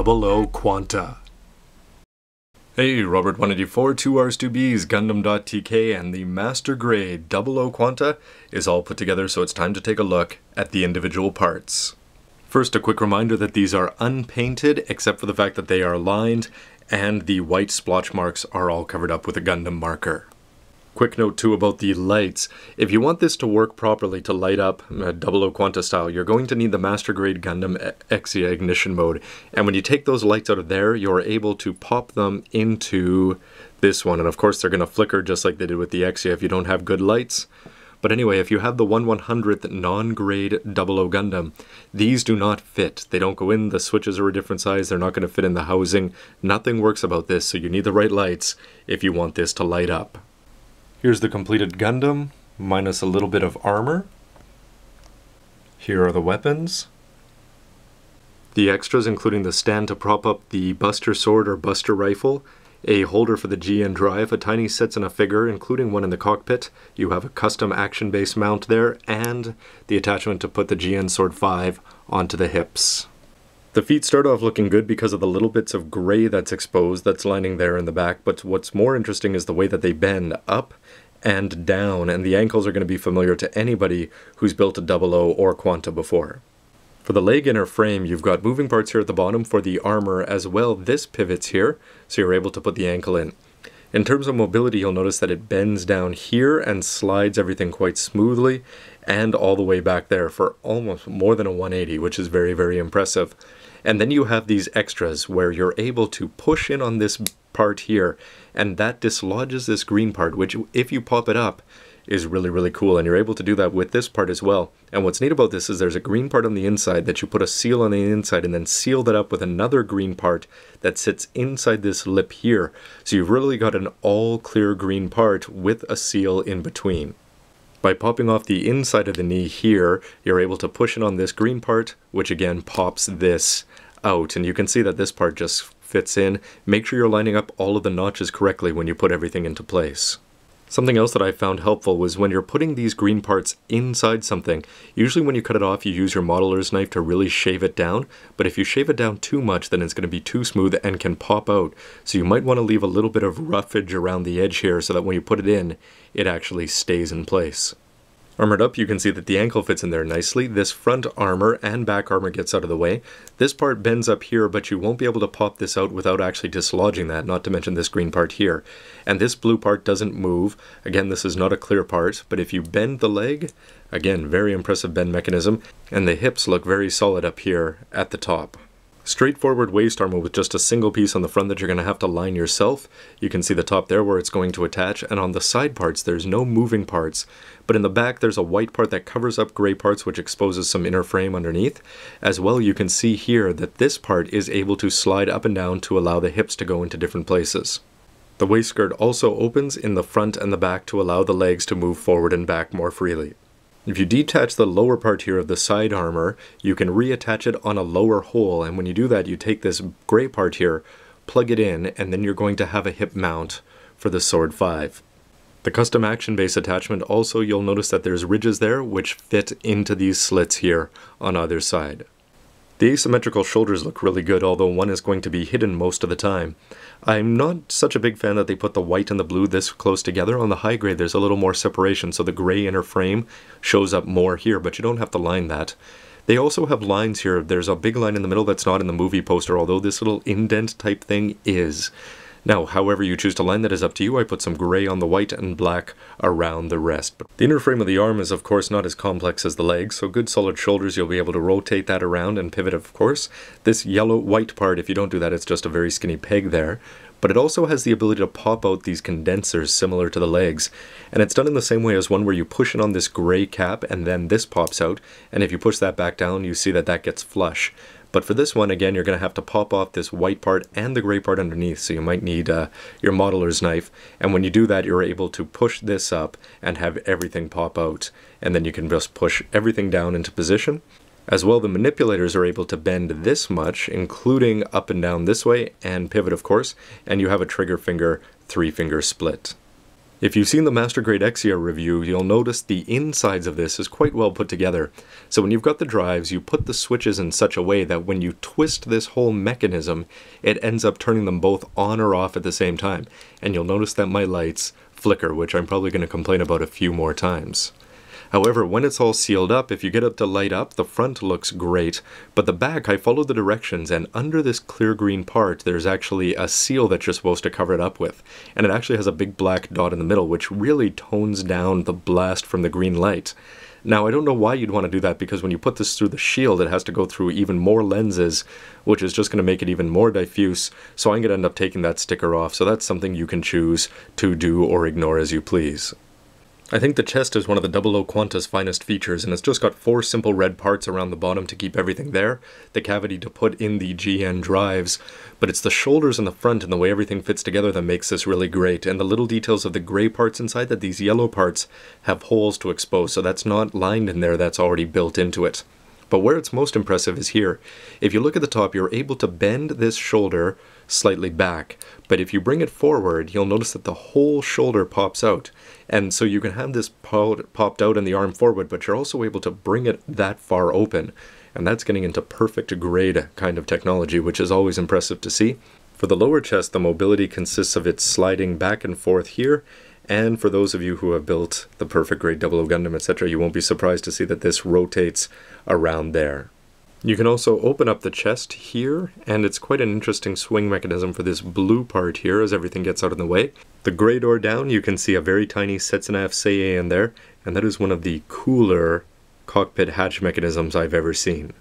00 Quanta. Hey, Robert 184, 2Rs2Bs, gundam.tk, and the Master Grade 00 Quanta is all put together, so it's time to take a look at the individual parts. First, a quick reminder that these are unpainted, except for the fact that they are lined, and the white splotch marks are all covered up with a Gundam marker. Quick note too about the lights. If you want this to work properly to light up 00 Quanta style, you're going to need the Master Grade Gundam Exia ignition mode. And when you take those lights out of there, you're able to pop them into this one. And of course they're going to flicker just like they did with the Exia if you don't have good lights. But anyway, if you have the 1/100th non-grade 00 Gundam, these do not fit. They don't go in, the switches are a different size, they're not going to fit in the housing. Nothing works about this, so you need the right lights if you want this to light up. Here's the completed Gundam, minus a little bit of armor. Here are the weapons. The extras including the stand to prop up the Buster Sword or Buster Rifle, a holder for the GN drive, a tiny sets and a figure, including one in the cockpit. You have a custom action base mount there, and the attachment to put the GN Sword 5 onto the hips. The feet start off looking good because of the little bits of gray that's exposed that's lining there in the back, but what's more interesting is the way that they bend up and down, and the ankles are going to be familiar to anybody who's built a 00 or Quanta before. For the leg inner frame, you've got moving parts here at the bottom for the armor as well. This pivots here, so you're able to put the ankle in. In terms of mobility, you'll notice that it bends down here and slides everything quite smoothly and all the way back there for almost more than a 180, which is very, very impressive. And then you have these extras where you're able to push in on this part here, and that dislodges this green part, which if you pop it up is really, really cool. And you're able to do that with this part as well. And what's neat about this is there's a green part on the inside that you put a seal on the inside and then seal that up with another green part that sits inside this lip here. So you've really got an all clear green part with a seal in between. By popping off the inside of the knee here, you're able to push in on this green part, which again pops this out. And you can see that this part just fits in. Make sure you're lining up all of the notches correctly when you put everything into place. Something else that I found helpful was when you're putting these green parts inside something, usually when you cut it off you use your modeler's knife to really shave it down, but if you shave it down too much then it's going to be too smooth and can pop out. So you might want to leave a little bit of roughage around the edge here so that when you put it in, it actually stays in place. Armored up, you can see that the ankle fits in there nicely. This front armor and back armor gets out of the way. This part bends up here, but you won't be able to pop this out without actually dislodging that, not to mention this green part here. And this blue part doesn't move. Again, this is not a clear part, but if you bend the leg, again, very impressive bend mechanism, and the hips look very solid up here at the top. Straightforward waist armor with just a single piece on the front that you're going to have to line yourself. You can see the top there where it's going to attach, and on the side parts there's no moving parts, but in the back there's a white part that covers up gray parts which exposes some inner frame underneath. As well, you can see here that this part is able to slide up and down to allow the hips to go into different places. The waist skirt also opens in the front and the back to allow the legs to move forward and back more freely. If you detach the lower part here of the side armor, you can reattach it on a lower hole, and when you do that you take this gray part here, plug it in, and then you're going to have a hip mount for the Sword 5. The custom action base attachment also, you'll notice that there's ridges there which fit into these slits here on either side. The asymmetrical shoulders look really good, although one is going to be hidden most of the time. I'm not such a big fan that they put the white and the blue this close together. On the high grade there's a little more separation, so the gray inner frame shows up more here, but you don't have to line that. They also have lines here. There's a big line in the middle that's not in the movie poster, although this little indent type thing is. Now, however you choose to line that is up to you. I put some gray on the white and black around the rest. But the inner frame of the arm is of course not as complex as the legs, so good solid shoulders, you'll be able to rotate that around and pivot of course. This yellow-white part, if you don't do that, it's just a very skinny peg there. But it also has the ability to pop out these condensers similar to the legs. And it's done in the same way as one where you push it on this gray cap and then this pops out. And if you push that back down, you see that that gets flush. But for this one, again, you're going to have to pop off this white part and the gray part underneath, so you might need your modeler's knife. And when you do that, you're able to push this up and have everything pop out. And then you can just push everything down into position. As well, the manipulators are able to bend this much, including up and down this way, and pivot, of course, and you have a trigger finger, 3-finger split. If you've seen the Master Grade Exia review, you'll notice the insides of this is quite well put together. So when you've got the drives, you put the switches in such a way that when you twist this whole mechanism, it ends up turning them both on or off at the same time. And you'll notice that my lights flicker, which I'm probably going to complain about a few more times. However, when it's all sealed up, if you get it to light up, the front looks great, but the back, I followed the directions, and under this clear green part, there's actually a seal that you're supposed to cover it up with. And it actually has a big black dot in the middle, which really tones down the blast from the green light. Now, I don't know why you'd want to do that, because when you put this through the shield, it has to go through even more lenses, which is just going to make it even more diffuse, so I'm going to end up taking that sticker off, so that's something you can choose to do or ignore as you please. I think the chest is one of the 00 Quanta's finest features, and it's just got 4 simple red parts around the bottom to keep everything there, the cavity to put in the GN drives, but it's the shoulders and the front and the way everything fits together that makes this really great, and the little details of the gray parts inside, that these yellow parts have holes to expose, so that's not lined in there, that's already built into it. But where it's most impressive is here. If you look at the top, you're able to bend this shoulder slightly back, but if you bring it forward, you'll notice that the whole shoulder pops out. And so you can have this popped out in the arm forward, but you're also able to bring it that far open. And that's getting into perfect grade kind of technology, which is always impressive to see. For the lower chest, the mobility consists of it sliding back and forth here. And for those of you who have built the perfect grade 00 Gundam, etc., you won't be surprised to see that this rotates around there. You can also open up the chest here, and it's quite an interesting swing mechanism for this blue part here as everything gets out of the way. The gray door down, you can see a very tiny Setsuna Seiei in there, and that is one of the cooler cockpit hatch mechanisms I've ever seen.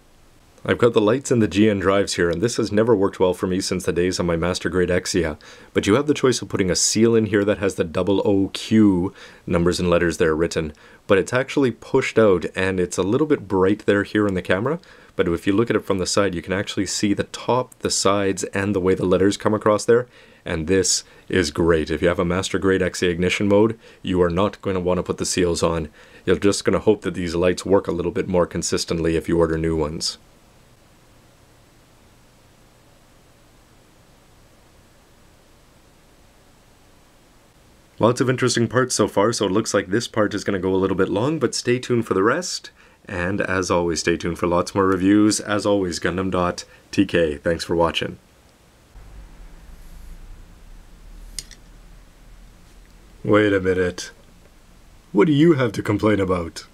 I've got the lights and the GN drives here, and this has never worked well for me since the days on my Master Grade Exia, but you have the choice of putting a seal in here that has the 00Q numbers and letters there written, but it's actually pushed out, and it's a little bit bright there here in the camera, but if you look at it from the side, you can actually see the top, the sides, and the way the letters come across there, and this is great. If you have a Master Grade Exia ignition mode, you are not going to want to put the seals on. You're just going to hope that these lights work a little bit more consistently if you order new ones. Lots of interesting parts so far, so it looks like this part is going to go a little bit long, but stay tuned for the rest. And as always, stay tuned for lots more reviews. As always, gundam.tk. Thanks for watching. Wait a minute. What do you have to complain about?